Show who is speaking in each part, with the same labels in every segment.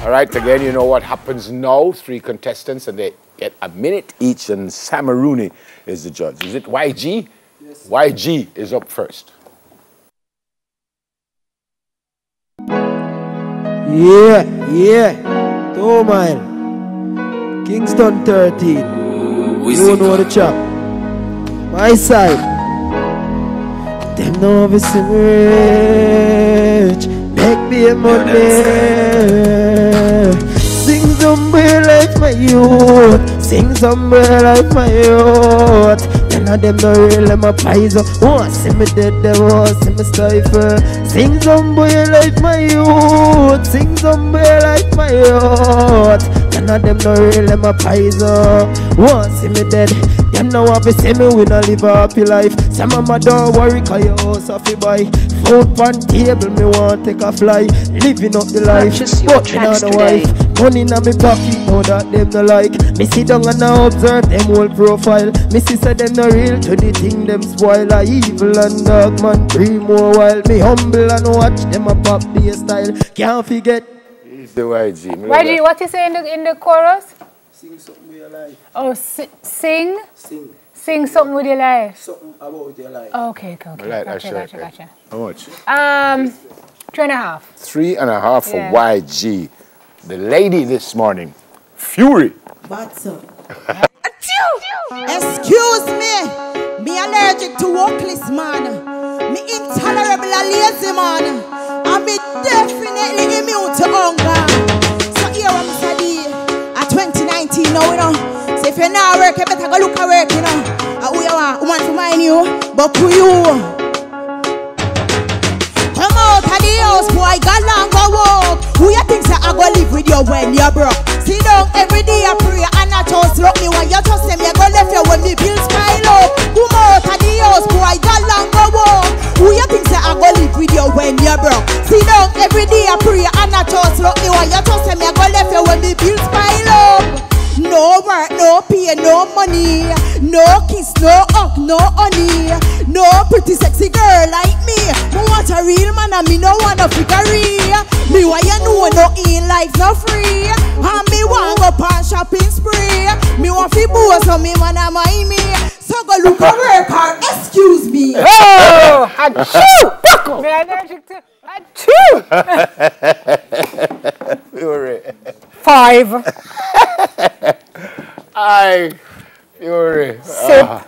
Speaker 1: All right, again, you know what happens now. 3 contestants, and they get a minute each, and Sam Rooney is the judge. Is it YG? Yes. YG is up first.
Speaker 2: Yeah, 2 mile. Kingston 13. You know the chop. My side. Them know we see rich. Make me a money. Sing somewhere like my youth. Sing somewhere like my youth. None of them no real, them a poison. Oh, see me dead, them oh, see me stifle. Sing somewhere like my youth. Sing somewhere like my youth. None of them no real, them a poison. Oh, see me dead. Them now have to see me, we no live a happy life. Some of my don't worry, cause your house have to buy. Food on table, me want take a fly. Living up the life, but me not a wife. Money in my pocket, know that them no like. Me sit down and I observe them whole profile. Me see say them no real to the thing them spoil. A evil and dark man, 3 more while. Me humble and watch them a pop their style. Can't forget.
Speaker 1: It's the YG.
Speaker 3: YG, what you say in the chorus?
Speaker 2: Sing something with your life.
Speaker 3: Oh, sing?
Speaker 2: Sing.
Speaker 3: Sing something with your life.
Speaker 2: Something about your life.
Speaker 3: Okay.
Speaker 1: Right,
Speaker 3: Gotcha.
Speaker 1: How much?
Speaker 3: 3.5.
Speaker 1: 3.5 for YG. The lady this morning, Fury.
Speaker 4: Excuse me. Me allergic to workless man. Me intolerable and lazy man. And me definitely immune to hunger. So here I'm studying at 2019 now, you know. So if you're not working, better go look at work, you know. Who you want to mind you, but who you? Come out of the house, boy, go long, go walk. Who you think say I go live with you when you're broke? Sit down every day I pray and I just look me when you just say me I go left you when me bills pile up. Come out of the house, boy, go long, go walk. Who you think say I go live with you when you're broke? Sit down every day I pray and I just look me when you just say me I go left you when me bills pile up. No work, no pay, no money. No kiss, no hug, no honey. No pretty sexy girl like me. Me want a real man and me no want a figure. Me why you know no in life no free. And me want go pan shopping spree. Me want fi boss so me man a mind me. So go look at work hard, excuse me.
Speaker 3: Oh, achoo! Me allergic to achoo!
Speaker 1: Fury.
Speaker 3: 5.
Speaker 1: Aye, Fury.
Speaker 3: Sip.
Speaker 1: I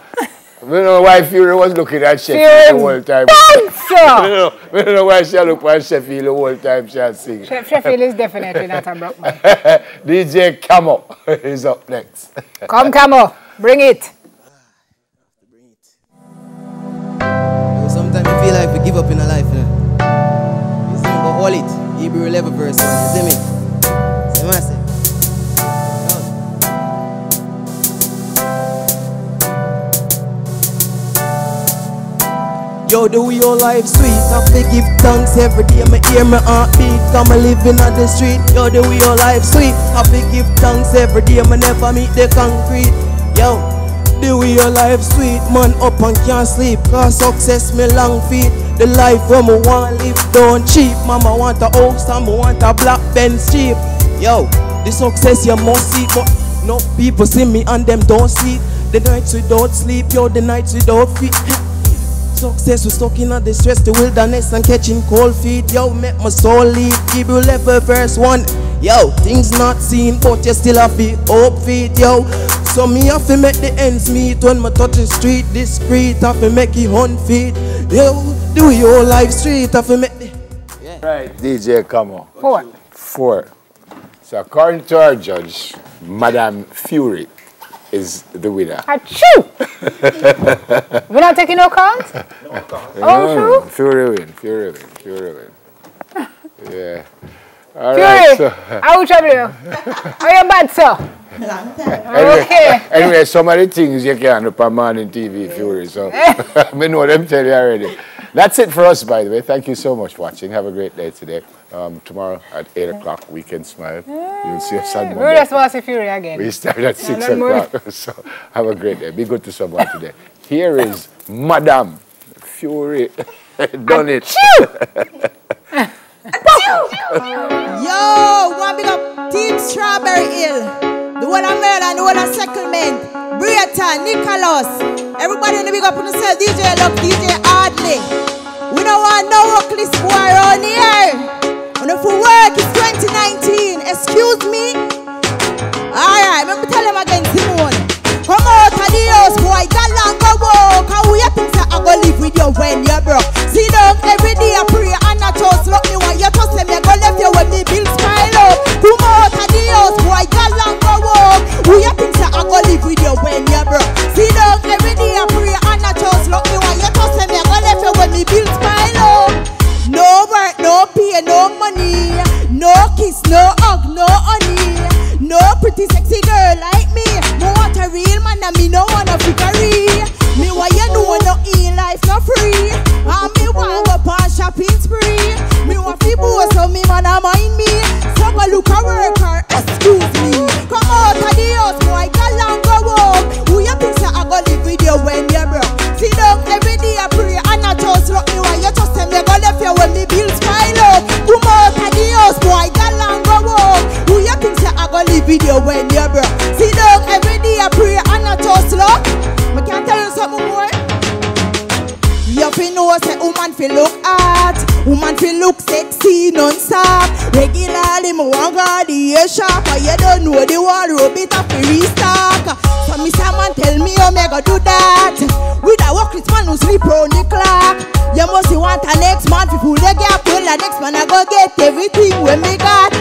Speaker 1: don't know why Fury was looking at Sheffield the whole time. I don't know why she looked at Sheffield the whole time she had sing.
Speaker 3: Sheffield is definitely not a broke man.
Speaker 1: DJ Camo is up next.
Speaker 3: Come, Camo, bring it.
Speaker 5: Sometimes I feel like we give up in a life, you know. You see, but all it, Hebrew 11 verse 1, you see me? See what I say? Yo, the way your life sweet, I feel give thanks every day. Me hear my heartbeat, come I living on the street. Yo, the way your life sweet, I feel give thanks every day. Me never meet the concrete. Yo, the way your life sweet, man up and can't sleep. Cause success me long feet. The life where me want live down cheap. Mama want a house and me want a black Benz cheap. Yo, the success you must see, but no people see me and them don't see it. The nights without sleep, yo, the nights without feet. Success was stuck in the stress, the wilderness and catching cold feet. Yo, make my soul leave. Hebrew 11 verse 1. Yo, things not seen, but you still have to hope feet. Yo, so me have to make the ends meet when me touch the street. This street have to make it 100 feet. Yo, do your life street have to make the
Speaker 1: Right, DJ Camo.
Speaker 3: 4.
Speaker 1: 4. So according to our judge, Madame Fury is the winner.
Speaker 3: Achoo! We're not taking no counts? No counts. Oh, true?
Speaker 1: Fury win. Yeah. All
Speaker 3: Fury,
Speaker 1: right, so,
Speaker 3: how you trouble you? How you bad, sir?
Speaker 1: Anyway, some of the things you can't up on morning TV, Fury, so I know them tell you already. That's it for us, by the way. Thank you so much for watching. Have a great day today. Tomorrow at 8 o'clock, Weekend Smile. You'll see us on Monday.
Speaker 3: We're just want to see Fury again.
Speaker 1: We start at 6 o'clock. So have a great day. Be good to someone today. Here is Madame Fury. Done it.
Speaker 4: Yo, one big up Team Strawberry Hill. The one of Maryland, the one of Settlement. Briata, Nicholas. Everybody in the big up on yourself. DJ Luck, DJ Hardley. We don't want no workless boy around here. And if we work, it's 2019. Excuse me. Alright, let me tell him again, Simone. Come out of the house, boy, that long go walk. How you think that I go live with you when you're broke? See down every day I pray and I trust. Look me while you trust them, you go left you when the bills pile up. Come out of the house, boy, that long go walk. Who you think that I go live with you when you're broke? See down every day I pray and I trust. Look me while you trust them, you go left you when the bills pile up. No work, no pay, no money. No kiss, no hug, no honey. No pretty sexy girl like me. Me want a real man and me no want a figuree. Me why you know no in life no free. And me want go on shopping spree. Me want fi boss so me man a mind me. So go look a worker, excuse me. Come out of the house, boy, girl and go walk. Who you think say I go live with you when you're broke? Sit down every day I pray and I trust. Look me why you trust them, they go left you when the bills pile up. Come out of the house, boy, girl and go walk. Who you think say I go live with you when you're broke? Sit down every day I pray and I trust. Look, I can't tell you something more. You fi know say woman fi look hot, woman fi look sexy non-stop. Regularly me want go the hair shop, and you don't know the wardrobe it a fi restock. So me say man tell me how me go do that. With a workless man who sleep round the clock. You must want a next man fi pull the gap, well the next man I go get everything when me got.